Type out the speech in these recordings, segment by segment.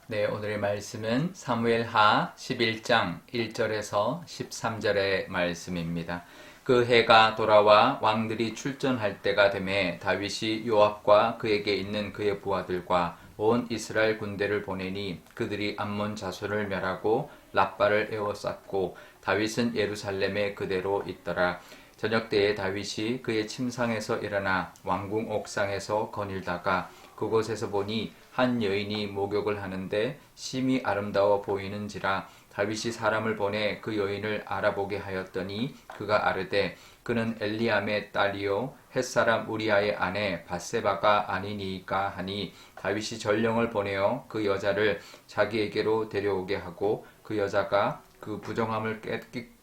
네, 오늘의 말씀은 사무엘하 11장 1절에서 13절의 말씀입니다. 그 해가 돌아와 왕들이 출전할 때가 되매 다윗이 요압과 그에게 있는 그의 부하들과 온 이스라엘 군대를 보내니 그들이 암몬 자손을 멸하고 랍바를 에워쌌고 다윗은 예루살렘에 그대로 있더라. 저녁 때에 다윗이 그의 침상에서 일어나 왕궁 옥상에서 거닐다가 그곳에서 보니 한 여인이 목욕을 하는데 심히 아름다워 보이는지라 다윗이 사람을 보내 그 여인을 알아보게 하였더니 그가 아르되 그는 엘리암의 딸이요 햇사람 우리아의 아내 밧세바가 아니니이까 하니 다윗이 전령을 보내어 그 여자를 자기에게로 데려오게 하고 그 여자가 그 부정함을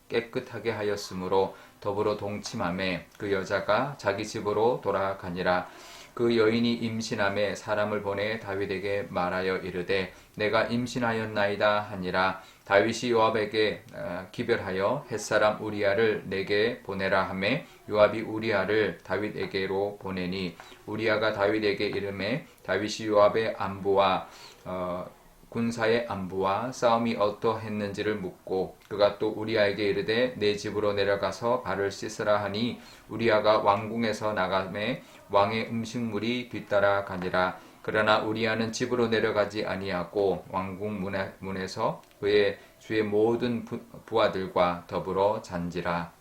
깨끗하게 하였으므로 더불어 동침함에 그 여자가 자기 집으로 돌아가니라. 그 여인이 임신함에 사람을 보내 다윗에게 말하여 이르되 내가 임신하였나이다 하니라. 다윗이 요압에게 기별하여 햇사람 우리아를 내게 보내라 하매 요압이 우리아를 다윗에게로 보내니 우리아가 다윗에게 이르매 다윗이 요압의 안부와 군사의 안부와 싸움이 어떠했는지를 묻고 그가 또 우리아에게 이르되 내 집으로 내려가서 발을 씻으라 하니 우리아가 왕궁에서 나가매 왕의 음식물이 뒤따라 가니라. 그러나 우리아는 집으로 내려가지 아니하고 왕궁 문에서 그의 주의 모든 부하들과 더불어 잔지라.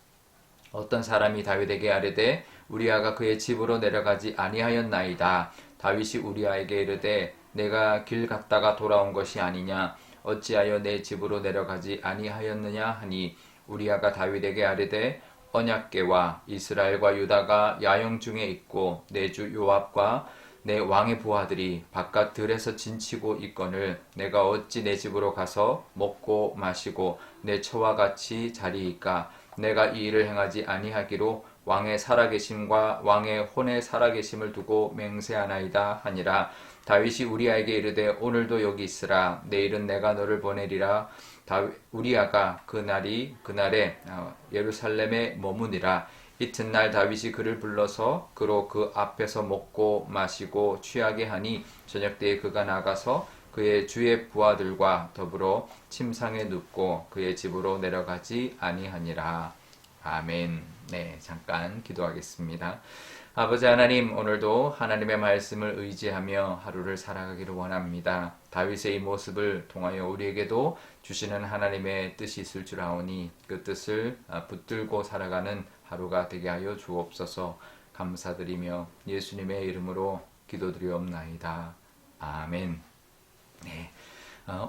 어떤 사람이 다윗에게 아뢰되 우리아가 그의 집으로 내려가지 아니하였나이다. 다윗이 우리아에게 이르되 내가 길 갔다가 돌아온 것이 아니냐 어찌하여 내 집으로 내려가지 아니하였느냐 하니 우리아가 다윗에게 아뢰되 언약궤와 이스라엘과 유다가 야영 중에 있고 내 주 요압과 내 왕의 부하들이 바깥 들에서 진치고 있거늘 내가 어찌 내 집으로 가서 먹고 마시고 내 처와 같이 자리이까 내가 이 일을 행하지 아니하기로 왕의 살아계심과 왕의 혼의 살아계심을 두고 맹세하나이다 하니라. 다윗이 우리아에게 이르되 오늘도 여기 있으라 내일은 내가 너를 보내리라. 우리아가 그날에 예루살렘에 머무니라. 이튿날 다윗이 그를 불러서 그로 그 앞에서 먹고 마시고 취하게 하니 저녁때에 그가 나가서 그의 주의 부하들과 더불어 침상에 눕고 그의 집으로 내려가지 아니하니라. 아멘. 네, 잠깐 기도하겠습니다. 아버지 하나님, 오늘도 하나님의 말씀을 의지하며 하루를 살아가기를 원합니다. 다윗의 이 모습을 통하여 우리에게도 주시는 하나님의 뜻이 있을 줄 아오니 그 뜻을 붙들고 살아가는 하루가 되게 하여 주옵소서. 감사드리며 예수님의 이름으로 기도드리옵나이다. 아멘. 네.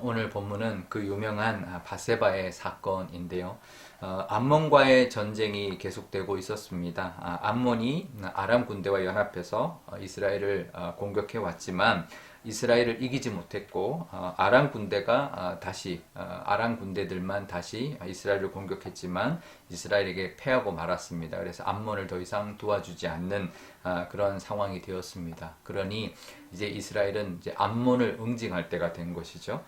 오늘 본문은 그 유명한 밧세바의 사건인데요. 암몬과의 전쟁이 계속되고 있었습니다. 암몬이 아람 군대와 연합해서 이스라엘을 공격해 왔지만 이스라엘을 이기지 못했고 아람 군대가 아람 군대들만 다시 이스라엘을 공격했지만 이스라엘에게 패하고 말았습니다. 그래서 암몬을 더 이상 도와주지 않는 그런 상황이 되었습니다. 그러니 이제 이스라엘은 이제 암몬을 응징할 때가 된 것이죠.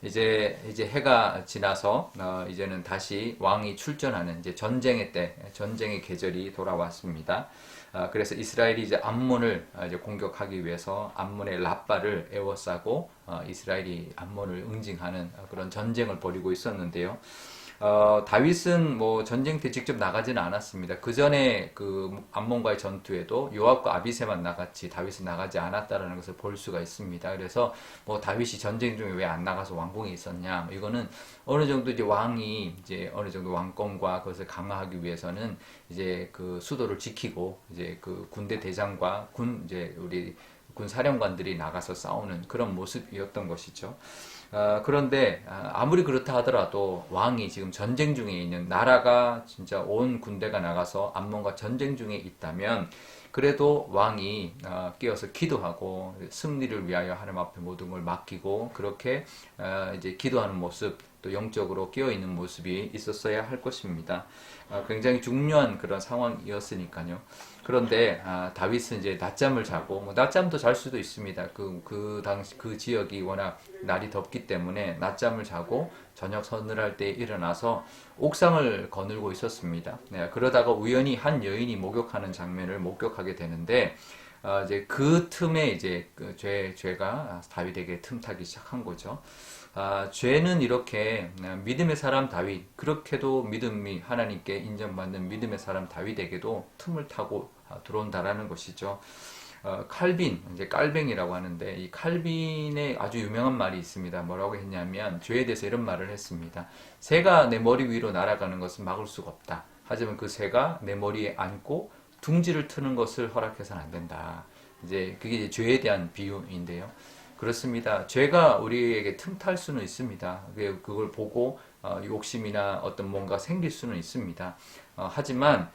이제 해가 지나서 이제는 다시 왕이 출전하는 이제 전쟁의 계절이 돌아왔습니다. 그래서 이스라엘이 이제 암몬을 이제 공격하기 위해서 암몬의 랍바를 에워싸고 이스라엘이 암몬을 응징하는 그런 전쟁을 벌이고 있었는데요. 다윗은 뭐 전쟁 때 직접 나가지는 않았습니다. 그 전에 그 암몬과의 전투에도 요압과 아비새만 나갔지 다윗은 나가지 않았다라는 것을 볼 수가 있습니다. 그래서 뭐 다윗이 전쟁 중에 왜 안 나가서 왕궁에 있었냐? 이거는 어느 정도 이제 왕이 이제 어느 정도 왕권과 그것을 강화하기 위해서는 이제 그 수도를 지키고 이제 그 군대 대장과 이제 우리 군 사령관들이 나가서 싸우는 그런 모습이었던 것이죠. 그런데 아무리 그렇다 하더라도 왕이 지금 전쟁 중에 있는 나라가 진짜 온 군대가 나가서 암몬과 전쟁 중에 있다면 그래도 왕이 끼어서 기도하고 승리를 위하여 하나님 앞에 모든 걸 맡기고 그렇게 이제 기도하는 모습 또 영적으로 끼어 있는 모습이 있었어야 할 것입니다. 굉장히 중요한 그런 상황이었으니까요. 그런데 다윗은 이제 낮잠을 자고 뭐 낮잠도 잘 수도 있습니다. 그 당시 그 지역이 워낙 날이 덥기 때문에 낮잠을 자고 저녁 서늘할 때 일어나서 옥상을 거닐고 있었습니다. 네, 그러다가 우연히 한 여인이 목욕하는 장면을 목격하게 되는데 이제 그 틈에 이제 그 죄가 다윗에게 틈타기 시작한 거죠. 죄는 이렇게 믿음의 사람 다윗, 그렇게도 믿음이 하나님께 인정받는 믿음의 사람 다윗에게도 틈을 타고 들어온다라는 것이죠. 칼빈, 이제 깔뱅이라고 하는데, 이 칼빈의 아주 유명한 말이 있습니다. 뭐라고 했냐면, 죄에 대해서 이런 말을 했습니다. 새가 내 머리 위로 날아가는 것은 막을 수가 없다. 하지만 그 새가 내 머리에 앉고 둥지를 트는 것을 허락해서는 안 된다. 이제 그게 이제 죄에 대한 비유인데요. 그렇습니다. 죄가 우리에게 틈탈 수는 있습니다. 그걸 보고 욕심이나 어떤 뭔가 생길 수는 있습니다. 하지만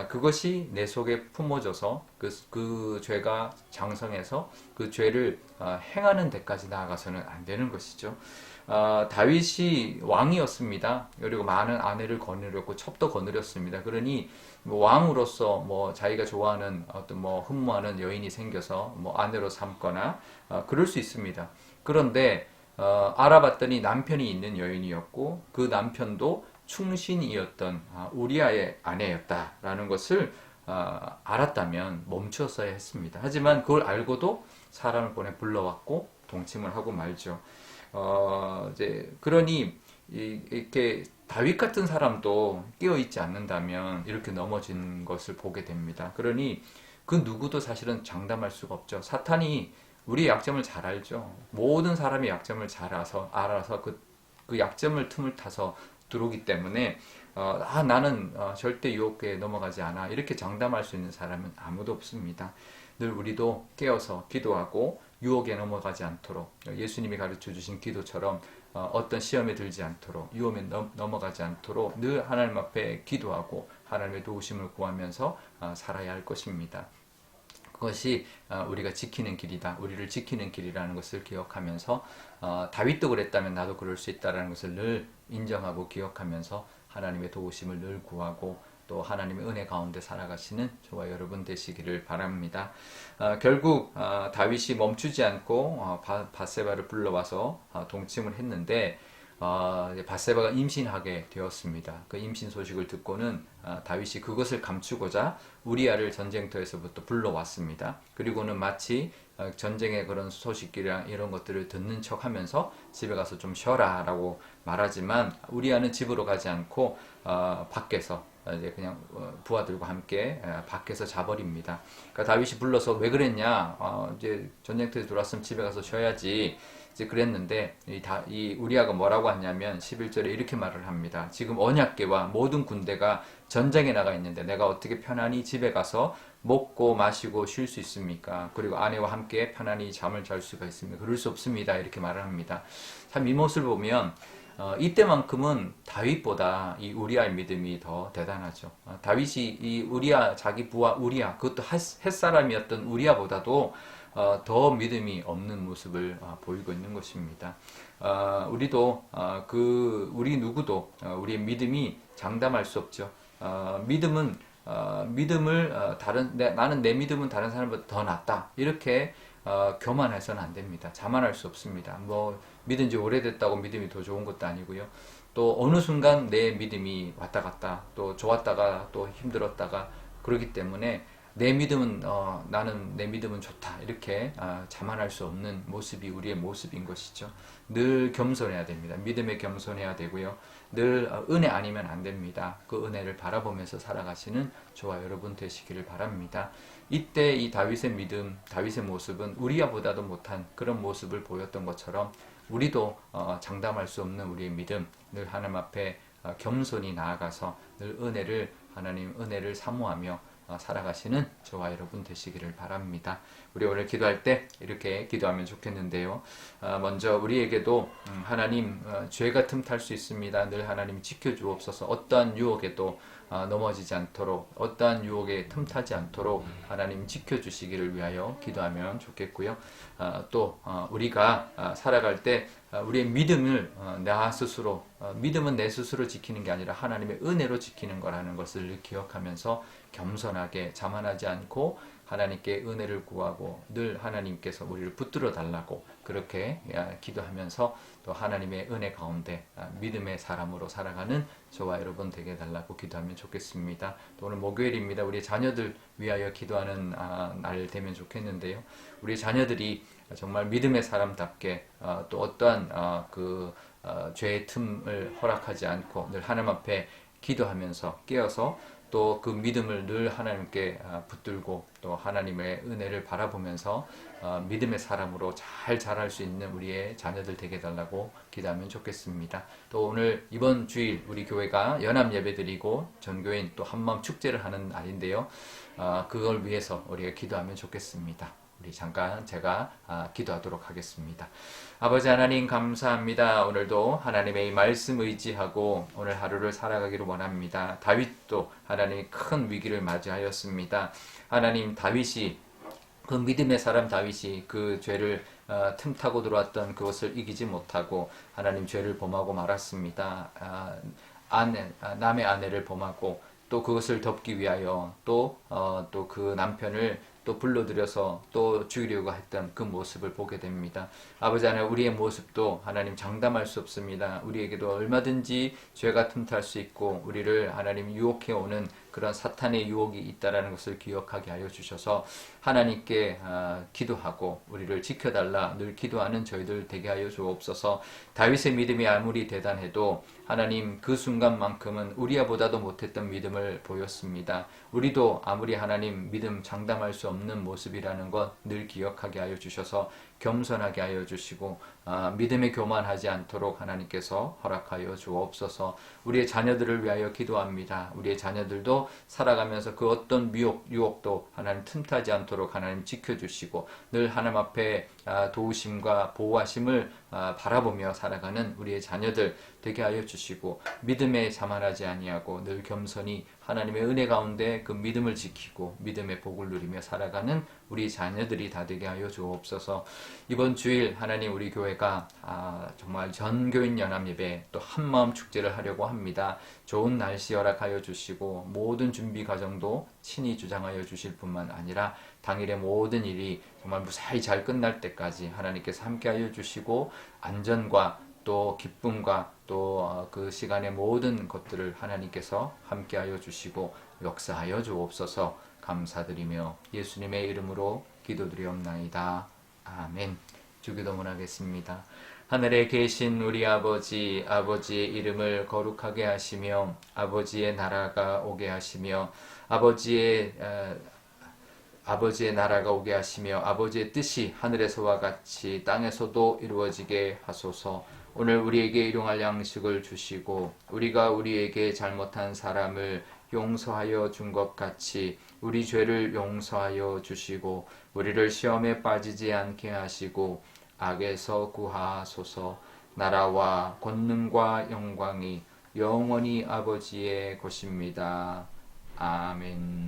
그것이 내 속에 품어져서 그 죄가 장성해서 그 죄를 행하는 데까지 나아가서는 안 되는 것이죠. 다윗이 왕이었습니다. 그리고 많은 아내를 거느렸고 첩도 거느렸습니다. 그러니 뭐 왕으로서 뭐 자기가 좋아하는 어떤 뭐 흠모하는 여인이 생겨서 뭐 아내로 삼거나 그럴 수 있습니다. 그런데 알아봤더니 남편이 있는 여인이었고 그 남편도 충신이었던 우리아의 아내였다라는 것을 알았다면 멈추었어야 했습니다. 하지만 그걸 알고도 사람을 보내 불러왔고 동침을 하고 말죠. 이제 그러니 이렇게 다윗 같은 사람도 깨어 있지 않는다면 이렇게 넘어진 것을 보게 됩니다. 그러니 그 누구도 사실은 장담할 수가 없죠. 사탄이 우리의 약점을 잘 알죠. 모든 사람의 약점을 잘 알아서 그 약점을 틈을 타서 들어오기 때문에 나는 절대 유혹에 넘어가지 않아 이렇게 장담할 수 있는 사람은 아무도 없습니다. 늘 우리도 깨어서 기도하고 유혹에 넘어가지 않도록 예수님이 가르쳐 주신 기도처럼 어떤 시험에 들지 않도록 유혹에 넘어가지 않도록 늘 하나님 앞에 기도하고 하나님의 도우심을 구하면서 살아야 할 것입니다. 그것이 우리가 지키는 길이다. 우리를 지키는 길이라는 것을 기억하면서 다윗도 그랬다면 나도 그럴 수 있다는 것을 늘 인정하고 기억하면서 하나님의 도우심을 늘 구하고 또 하나님의 은혜 가운데 살아가시는 저와 여러분 되시기를 바랍니다. 결국 다윗이 멈추지 않고 밧세바를 불러와서 동침을 했는데 밧세바가 임신하게 되었습니다. 그 임신 소식을 듣고는 다윗이 그것을 감추고자 우리아를 전쟁터에서부터 불러왔습니다. 그리고는 마치 전쟁의 그런 소식이랑 이런 것들을 듣는 척하면서 집에 가서 좀 쉬어라 라고 말하지만 우리아는 집으로 가지 않고 밖에서 이제 그냥 부하들과 함께 밖에서 자버립니다. 그러니까 다윗이 불러서 왜 그랬냐? 이제 전쟁터에 들어왔으면 집에 가서 쉬어야지. 이제 그랬는데 이 우리아가 뭐라고 하냐면 11절에 이렇게 말을 합니다. 지금 언약궤와 모든 군대가 전쟁에 나가 있는데 내가 어떻게 편안히 집에 가서 먹고 마시고 쉴 수 있습니까? 그리고 아내와 함께 편안히 잠을 잘 수가 있습니까? 그럴 수 없습니다. 이렇게 말을 합니다. 참 이 모습을 보면 이때만큼은 다윗보다 이 우리아의 믿음이 더 대단하죠. 다윗이 이 우리아 자기 부하 우리아 그것도 햇사람이었던 우리아보다도 더 믿음이 없는 모습을 보이고 있는 것입니다. 우리도 우리 누구도 우리의 믿음이 장담할 수 없죠. 믿음을 나는 내 믿음은 다른 사람보다 더 낫다 이렇게 교만해서는 안 됩니다. 자만할 수 없습니다. 뭐 믿은 지 오래됐다고 믿음이 더 좋은 것도 아니고요. 또 어느 순간 내 믿음이 왔다 갔다 또 좋았다가 또 힘들었다가 그러기 때문에 나는 내 믿음은 좋다 이렇게 자만할 수 없는 모습이 우리의 모습인 것이죠. 늘 겸손해야 됩니다. 믿음에 겸손해야 되고요. 늘 은혜 아니면 안 됩니다. 그 은혜를 바라보면서 살아가시는 저와 여러분 되시기를 바랍니다. 이때 이 다윗의 믿음, 다윗의 모습은 우리야보다도 못한 그런 모습을 보였던 것처럼 우리도 장담할 수 없는 우리의 믿음, 늘 하나님 앞에 겸손히 나아가서 늘 하나님 은혜를 사모하며 살아가시는 저와 여러분 되시기를 바랍니다. 우리 오늘 기도할 때 이렇게 기도하면 좋겠는데요. 먼저 우리에게도 하나님 죄가 틈탈 수 있습니다. 늘 하나님 지켜주옵소서. 어떠한 유혹에도 넘어지지 않도록 어떠한 유혹에 틈타지 않도록 하나님 지켜주시기를 위하여 기도하면 좋겠고요. 또 우리가 살아갈 때 우리의 믿음을 믿음은 내 스스로 지키는 게 아니라 하나님의 은혜로 지키는 거라는 것을 기억하면서 겸손하게 자만하지 않고 하나님께 은혜를 구하고 늘 하나님께서 우리를 붙들어 달라고 그렇게 기도하면서 또 하나님의 은혜 가운데 믿음의 사람으로 살아가는 저와 여러분 되게 해달라고 기도하면 좋겠습니다. 또 오늘 목요일입니다. 우리 자녀들 위하여 기도하는 날 되면 좋겠는데요. 우리 자녀들이 정말 믿음의 사람답게 또 어떠한 죄의 틈을 허락하지 않고 늘 하나님 앞에 기도하면서 깨어서 또 그 믿음을 늘 하나님께 붙들고 또 하나님의 은혜를 바라보면서 믿음의 사람으로 잘 자랄 수 있는 우리의 자녀들 되게 해달라고 기도하면 좋겠습니다. 또 오늘 이번 주일 우리 교회가 연합 예배드리고 전교인 또 한마음 축제를 하는 날인데요. 그걸 위해서 우리가 기도하면 좋겠습니다. 우리 잠깐 제가 기도하도록 하겠습니다. 아버지 하나님 감사합니다. 오늘도 하나님의 말씀 의지하고 오늘 하루를 살아가기를 원합니다. 다윗도 하나님의 큰 위기를 맞이하였습니다. 하나님 다윗이 그 믿음의 사람 다윗이 그 죄를 틈타고 들어왔던 그것을 이기지 못하고 하나님 죄를 범하고 말았습니다. 남의 아내를 범하고 또 그것을 덮기 위하여 또 그 남편을 또 불러들여서 또 죽이려고 했던 그 모습을 보게 됩니다. 아버지 하나님 우리의 모습도 하나님 장담할 수 없습니다. 우리에게도 얼마든지 죄가 틈탈 수 있고 우리를 하나님 유혹해 오는 그런 사탄의 유혹이 있다라는 것을 기억하게 하여 주셔서 하나님께 기도하고 우리를 지켜달라 늘 기도하는 저희들 되게 하여 주옵소서. 다윗의 믿음이 아무리 대단해도 하나님 그 순간만큼은 우리야보다도 못했던 믿음을 보였습니다. 우리도 아무리 하나님 믿음 장담할 수 없는 모습이라는 것 늘 기억하게 하여 주셔서 겸손하게 하여 주시고 믿음에 교만하지 않도록 하나님께서 허락하여 주옵소서. 우리의 자녀들을 위하여 기도합니다. 우리의 자녀들도 살아가면서 그 어떤 유혹도 하나님 틈타지 않도록 하나님 지켜주시고 늘 하나님 앞에 도우심과 보호하심을 바라보며 살아가는 우리의 자녀들 되게 하여 주시고 믿음에 자만하지 아니하고 늘 겸손히 하나님의 은혜 가운데 그 믿음을 지키고 믿음의 복을 누리며 살아가는 우리 자녀들이 다 되게 하여 주옵소서. 이번 주일 하나님 우리 교회가 정말 전교인 연합예배 또 한마음 축제를 하려고 합니다. 좋은 날씨 허락하여 주시고 모든 준비 과정도 친히 주장하여 주실 뿐만 아니라 당일의 모든 일이 정말 무사히 잘 끝날 때까지 하나님께서 함께하여 주시고 안전과 또 기쁨과 또 그 시간의 모든 것들을 하나님께서 함께하여 주시고 역사하여 주옵소서. 감사드리며 예수님의 이름으로 기도드리옵나이다. 아멘. 주기도문 하겠습니다. 하늘에 계신 우리 아버지, 아버지의 이름을 거룩하게 하시며 아버지의 나라가 오게 하시며 아버지의 나라가 오게 하시며 아버지의 뜻이 하늘에서와 같이 땅에서도 이루어지게 하소서. 오늘 우리에게 일용할 양식을 주시고 우리가 우리에게 잘못한 사람을 용서하여 준 것 같이 우리 죄를 용서하여 주시고 우리를 시험에 빠지지 않게 하시고 악에서 구하소서. 나라와 권능과 영광이 영원히 아버지의 것입니다. 아멘.